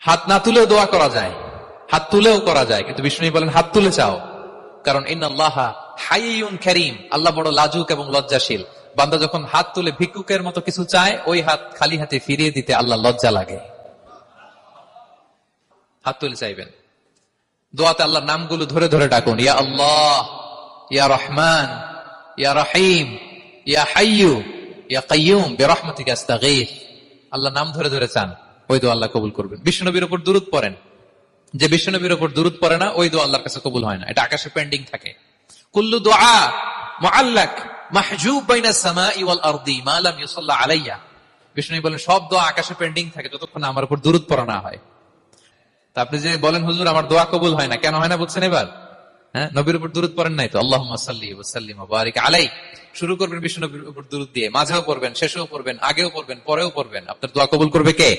হাত না তুলেও দোয়া করা যায়, হাত তুলেও করা যায়, কিন্তু বিষ্ণু বলেন হাত তুলে চাও, কারণ ইন্নাল্লাহা হাইয়ুন কারীম, আল্লাহ বড় লাজুক এবং লজ্জাশীল। বান্দা যখন হাত তুলে ভিক্ষুকের মতো কিছু চায়, ওই হাত খালি হাতে ফিরিয়ে দিতে আল্লাহ লজ্জা লাগে। হাত তুলে চাইবেন। দোয়াতে আল্লাহর নামগুলো ধরে ধরে ডাকুন, ইয়া আল্লাহ, ইয়া রহমান, ইয়া রহিম, ইয়া হাইয়ু, ইয়া কাইয়ুম বিরহমাতিকা আস্তাগীথ। আল্লাহ নাম ধরে ধরে চান, ওই দোয়া আল্লাহ কবুল করবেন। বিশ্বনবীর উপর দুরূদ পড়েন, যে বিশ্বনবীর উপর দুরূদ পড়ে না, ওই দোয়া আল্লাহর কাছে কবুল হয় না, এটা আকাশে পেন্ডিং থাকে। কুল্লু দুআ মুআল্লাক মাহজুব বাইনাস সামাই ওয়াল আরদি মা লাম ইউসাল্লা আলাইয়া। বিষ্ণু বলেন সব দোয়া আকাশে পেন্ডিং থাকে যতক্ষণ আমার উপর দুরূদ পড়া না হয়। তা আপনি যে বলেন হুজুর আমার দোয়া কবুল হয় না, কেন হয় না বলছেন এবার? হ্যাঁ, নবীর উপর দুরূদ পড়েন নাই তো। আল্লাহুম্মা সাল্লি ওয়া সাল্লিম ওয়া বারিক আলাইহি, শুরু করবেন বিষ্ণু নবীর উপর দুরূদ দিয়ে, মাঝেও পড়বেন, শেষেও পড়বেন, আগেও পড়বেন, পরেও পড়বেন। আপনার দোয়া কবুল করবে কে?